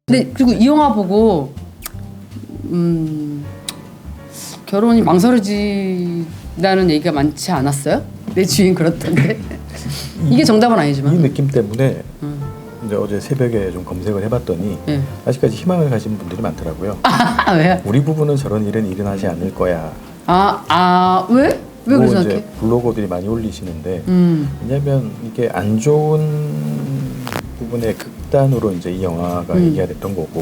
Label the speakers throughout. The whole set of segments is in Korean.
Speaker 1: 근데 그리고 이 영화 보고 결혼이 망설여진다는 얘기가 많지 않았어요? 내 주위엔 그렇던데. 이게 정답은 아니지만.
Speaker 2: 이 느낌 때문에 이제 어제 새벽에 좀 검색을 해봤더니
Speaker 1: 네.
Speaker 2: 아직까지 희망을 가진 분들이 많더라고요.
Speaker 1: 왜?
Speaker 2: 우리 부부는 저런 일은 일어나지 않을 거야.
Speaker 1: 왜? 왜 그렇게
Speaker 2: 뭐
Speaker 1: 생각해?
Speaker 2: 이제 블로거들이 많이 올리시는데 왜냐하면 이게 안 좋은 부분의 극단으로 이제 이 영화가 얘기가 됐던 거고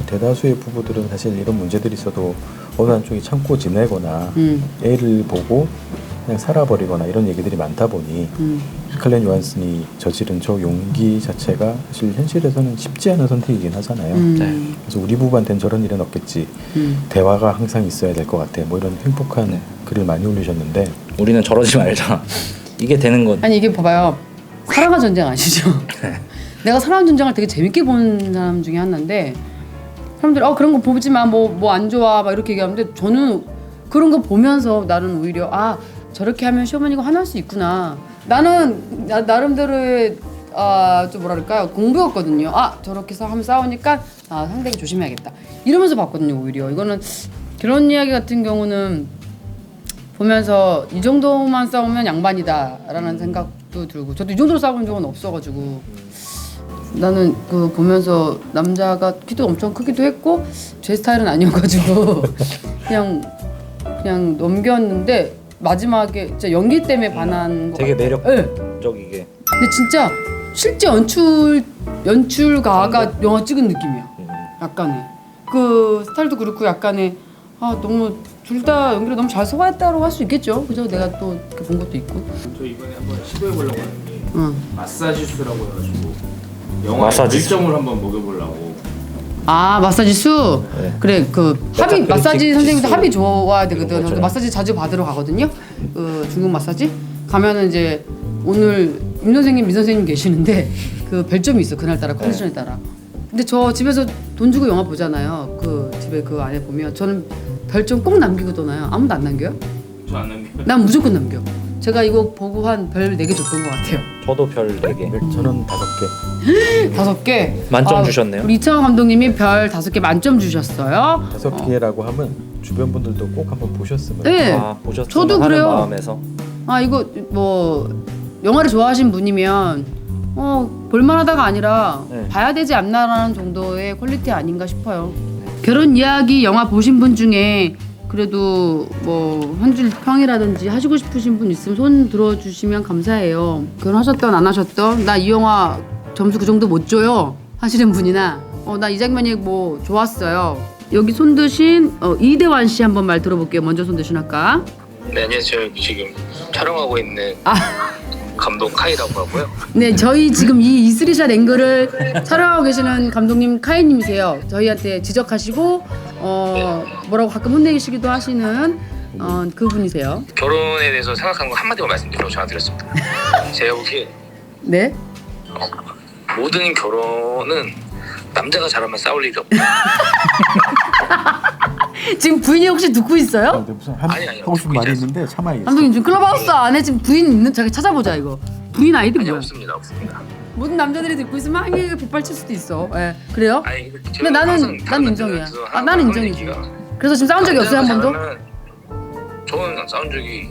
Speaker 2: 대다수의 부부들은 사실 이런 문제들이 있어도 어느 한쪽이 참고 지내거나 애를 보고 그냥 살아버리거나 이런 얘기들이 많다 보니 스칼렛 요한슨이 저지른 저 용기 자체가 사실 현실에서는 쉽지 않은 선택이긴 하잖아요. 그래서 우리 부부한테는 저런 일은 없겠지. 대화가 항상 있어야 될 것 같아. 뭐 이런 행복한 글을 많이 올리셨는데
Speaker 3: 우리는 저러지 말자. 이게 되는 건
Speaker 1: 아니 이게 봐봐요. 사랑과 전쟁 아시죠? 내가 사랑과 전쟁을 되게 재밌게 본 사람 중에 하나인데 사람들이 그런 거 보지 마. 뭐 안 좋아. 막 이렇게 얘기하는데 저는 그런 거 보면서 나는 오히려 저렇게 하면 시어머니가 화날 수 있구나. 나는 나름대로의 좀 뭐랄까요 공부였거든요. 저렇게 하면 싸우니까 상대가 조심해야겠다. 이러면서 봤거든요. 오히려 이거는 결혼 이야기 같은 경우는 보면서 이 정도만 싸우면 양반이다라는 생각도 들고 저도 이 정도로 싸운 적은 없어가지고 나는 그 보면서 남자가 키도 엄청 크기도 했고 제 스타일은 아니어가지고 그냥 넘겼는데 마지막에 진짜 연기 때문에 반한 거
Speaker 3: 되게
Speaker 1: 같아요.
Speaker 3: 매력적이게.
Speaker 1: 네. 근데 진짜 실제 연출가가 영화 찍은 느낌이야. 약간의 그 스타일도 그렇고 약간의 너무 둘 다 연기를 너무 잘 소화했다고 할 수 있겠죠. 그죠? 내가 또 이렇게 본 것도 있고.
Speaker 4: 저 이번에 한번 시도해보려고 하는 게 마사지수라고 해가지고 영화
Speaker 3: 마사지수?
Speaker 4: 1점을 한번 먹여보려고.
Speaker 1: 마사지 수?
Speaker 3: 네.
Speaker 1: 그래 그 합의 마사지 선생님도 합의 좋아야 되거든.
Speaker 3: 맞아요.
Speaker 1: 마사지 자주 받으러 가거든요. 그 중국 마사지 가면은 이제 오늘 임 선생님, 민 선생님 계시는데 그 별점이 있어 그날따라 컨디션에 따라. 근데 저 집에서 돈 주고 영화 보잖아요. 그 집에 그 안에 보면 저는 별점 꼭 남기고 떠나요. 아무도 안 남겨요?
Speaker 4: 저 안 남겨요.
Speaker 1: 난 무조건 남겨. 제가 이거 보고 한 별 4개 줬던 것 같아요.
Speaker 3: 저도 별 4개.
Speaker 2: 저는 5개.
Speaker 1: 5개?
Speaker 3: 만점 주셨네요.
Speaker 1: 우리 이창호 감독님이 별 5개 만점 주셨어요.
Speaker 2: 5개라고 하면 주변 분들도 꼭 한번 보셨으면.
Speaker 1: 네.
Speaker 3: 보셨으면
Speaker 1: 저도
Speaker 3: 하는
Speaker 1: 그래요.
Speaker 3: 마음에서.
Speaker 1: 이거 뭐 영화를 좋아하신 분이면 볼만하다가 아니라
Speaker 3: 네.
Speaker 1: 봐야 되지 않나라는 정도의 퀄리티 아닌가 싶어요. 결혼 이야기 영화 보신 분 중에 그래도 뭐 한 줄 평이라든지 하시고 싶으신 분 있으면 손 들어주시면 감사해요. 결혼하셨던 안 하셨던 나 이 영화 점수 그 정도 못 줘요 하시는 분이나 나 이 장면이 뭐 좋았어요. 여기 손 드신 이대환 씨 한번 말 들어볼게요. 먼저 손 드신 아까.
Speaker 5: 네, 안녕하세요. 지금 촬영하고 있는 감독 카이라고 하고요.
Speaker 1: 네, 저희 지금 이 이스리샷 앵글을 촬영하고 계시는 감독님 카이님이세요. 저희한테 지적하시고 뭐라고 가끔 혼내시기도 하시는 그분이세요.
Speaker 5: 결혼에 대해서 생각한 거 한마디만 말씀드리려고 전화드렸습니다. 제가 보기에
Speaker 1: 네.
Speaker 5: 모든 결혼은 남자가 잘하면 싸울 일이 없다.
Speaker 1: 지금 부인이 혹시 듣고 있어요?
Speaker 2: 무슨
Speaker 5: 아니요.
Speaker 2: 하고 싶은 말이 있는데 참아야겠어.
Speaker 1: 감독님 지금 클럽하우스 안에 지금 부인 있는 저기 찾아보자 이거. 부인 아이디
Speaker 5: 아니
Speaker 1: 뭐야?
Speaker 5: 없습니다.
Speaker 1: 모든 남자들이 듣고 있으면 한개 폭발칠 수도 있어. 예. 그래요?
Speaker 5: 아니,
Speaker 1: 근데 나는 인정이야. 나는 인정이지. 그래서 지금 싸운 적이 없어요 한 번도?
Speaker 5: 저는 싸운 적이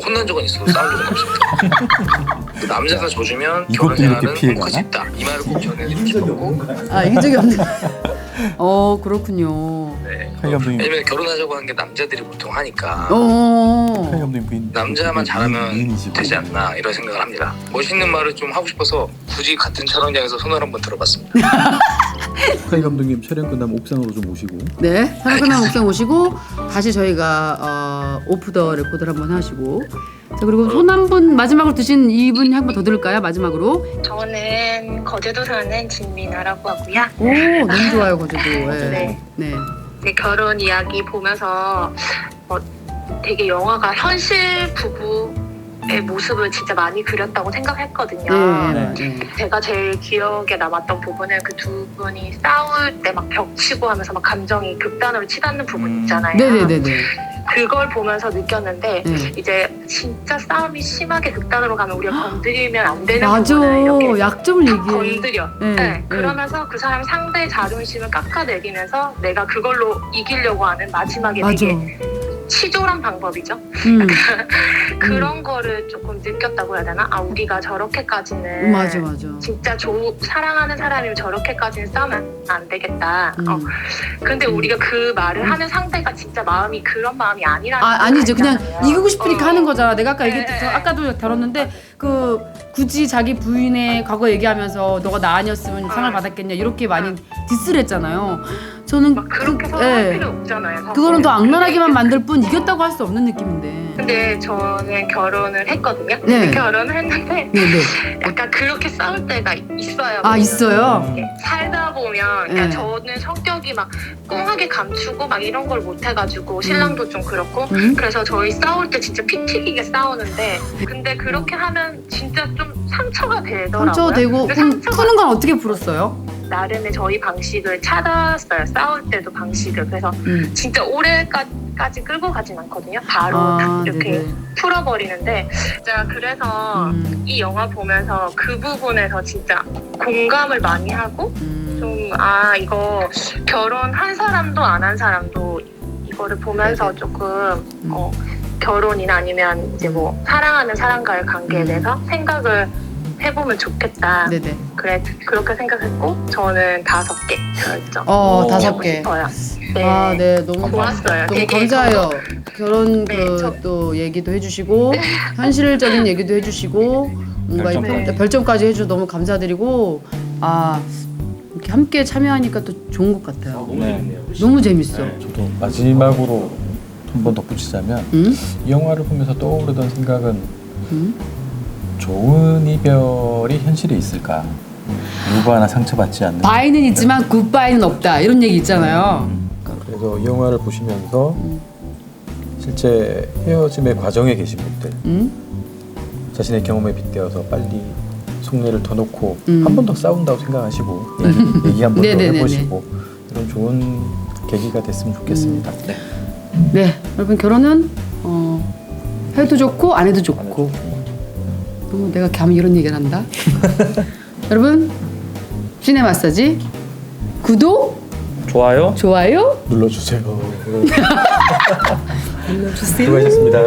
Speaker 5: 혼난 적은 있어도 싸운 적은 없습니다. 남자가 져주면
Speaker 2: 이것도
Speaker 5: 결혼
Speaker 2: 이렇게
Speaker 5: 생활은
Speaker 2: 피해가나?
Speaker 5: 끝이 있다. 이 말을 꼭 전해드리고 싶었고.
Speaker 1: 이긴 적이 없네. 그렇군요.
Speaker 5: 네.
Speaker 2: 카이 감독님.
Speaker 5: 왜냐면 결혼하자고 하는 게 남자들이 보통 하니까.
Speaker 2: 카이 감독님 부인.
Speaker 5: 남자만 잘하면
Speaker 2: 미인이시고.
Speaker 5: 되지 않나 이런 생각을 합니다. 멋있는 말을 좀 하고 싶어서 굳이 같은 촬영장에서 손을 한번 들어봤습니다.
Speaker 2: 카이 감독님 촬영 끝나면 옥상으로 좀 오시고.
Speaker 1: 네, 촬영 끝나면 옥상 오시고 다시 저희가 오프 더 레코드를 한번 하시고 자 그리고 손 한 분 마지막으로 드신 이분 한 번 더 들을까요? 마지막으로.
Speaker 6: 저는 거제도 사는 진미나라고 하고요.
Speaker 1: 너무 좋아요 거제도. 네.
Speaker 6: 네, 결혼 이야기 보면서 되게 영화가 현실 부부의 모습을 진짜 많이 그렸다고 생각했거든요.
Speaker 1: 네.
Speaker 6: 제가 제일 기억에 남았던 부분은 그 두 분이 싸울 때 막 벽치고 하면서 막 감정이 극단으로 치닫는 부분 있잖아요.
Speaker 1: 네네네네.
Speaker 6: 그걸 보면서 느꼈는데
Speaker 1: 네.
Speaker 6: 이제 진짜 싸움이 심하게 극단으로 가면 우리가 건드리면 안 되는
Speaker 1: 맞아.
Speaker 6: 부분을 이렇게
Speaker 1: 약점을
Speaker 6: 탁
Speaker 1: 얘기해.
Speaker 6: 건드려.
Speaker 1: 네,
Speaker 6: 네,
Speaker 1: 네.
Speaker 6: 그러면서 그 사람 상대의 자존심을 깎아내리면서 내가 그걸로 이기려고 하는 마지막에
Speaker 1: 맞아.
Speaker 6: 되게 치졸한 방법이죠. 그런 거를 조금 느꼈다고 해야 되나? 아, 우리가 저렇게까지는
Speaker 1: 맞아.
Speaker 6: 진짜 사랑하는 사람이면 저렇게까지는 싸우면 안 되겠다. 근데 우리가 그 말을 하는 상대가 진짜 마음이 그런 마음이 아니라는 걸
Speaker 1: 아니죠. 그냥
Speaker 6: 알잖아요.
Speaker 1: 이기고 싶으니까 하는 거잖아. 내가 아까
Speaker 6: 네.
Speaker 1: 아까도 다뤘는데 그 굳이 자기 부인의 과거 얘기하면서 너가 나 아니었으면 상을 받았겠냐 이렇게 많이 디스를 했잖아요. 저는
Speaker 6: 막 그렇게 생각할 필요 없잖아요. 사실.
Speaker 1: 그거는 더 악랄하게만 만들 뿐 이겼다고 할 수 없는 느낌인데.
Speaker 6: 근데 저는 결혼을 했거든요.
Speaker 1: 네.
Speaker 6: 결혼을 했는데
Speaker 1: 네네.
Speaker 6: 약간 그렇게 싸울 때가 있어요.
Speaker 1: 아 있어요.
Speaker 6: 이렇게 살다 보면
Speaker 1: 네.
Speaker 6: 그러니까 저는 성격이 막 꽁하게 감추고 막 이런 걸 못 해가지고 신랑도 좀 그렇고 그래서 저희 싸울 때 진짜 피 튀기게 싸우는데 근데 그렇게 하면 진짜 좀 상처가 되더라고요.
Speaker 1: 상처 되고
Speaker 6: 근데
Speaker 1: 그럼
Speaker 6: 상처가
Speaker 1: 푸는 건 어떻게 풀었어요?
Speaker 6: 나름의 저희 방식을 찾았어요. 싸울 때도 방식을. 그래서 진짜 오래까지 끌고 가진 않거든요. 바로 딱 이렇게
Speaker 1: 네네.
Speaker 6: 풀어버리는데 진짜 그래서 이 영화 보면서 그 부분에서 진짜 공감을 많이 하고 좀 이거 결혼한 사람도 안 한 사람도 이거를 보면서 조금 결혼이나 아니면 이제 뭐 사랑하는 사람과의 관계에 대해서 생각을 해보면 좋겠다.
Speaker 1: 네네.
Speaker 6: 그래 그렇게 생각했고 저는 5개 결정.
Speaker 1: 5개.
Speaker 6: 싶어요. 네.
Speaker 1: 아, 네, 너무
Speaker 6: 좋았어요.
Speaker 1: 너무
Speaker 6: 되게
Speaker 1: 감사해요. 결혼
Speaker 6: 네,
Speaker 1: 또 얘기도 해주시고 현실적인 얘기도 해주시고 뭔가 별점까지 해주셔서 너무 감사드리고 이렇게 함께 참여하니까 또 좋은 것 같아요.
Speaker 4: 너무 재밌네요.
Speaker 1: 너무 재밌어.
Speaker 2: 저도 마지막으로 한 번 덧붙이자면 이 영화를 보면서 떠오르던 생각은 좋은 이별이 현실에 있을까? 누구 하나 상처받지 않는.
Speaker 1: 바이는 있지만 굿바이는 없다 이런 얘기 있잖아요.
Speaker 2: 그래서 이 영화를 보시면서 실제 헤어짐의 과정에 계신 분들 자신의 경험에 빗대어서 빨리 속내를 터놓고 한 번 더 싸운다고 생각하시고 얘기 한 번 더
Speaker 1: 네네네네.
Speaker 2: 해보시고 이런 좋은 계기가 됐으면 좋겠습니다.
Speaker 1: 네, 여러분 결혼은 해도 좋고 안 해도 좋고. 내가 감히 이런 얘기를 한다. 여러분 시네 마사지 구독
Speaker 3: 좋아요.
Speaker 1: 좋아요
Speaker 2: 눌러주세요.
Speaker 1: 눌러주세요.
Speaker 2: 수고하셨습니다.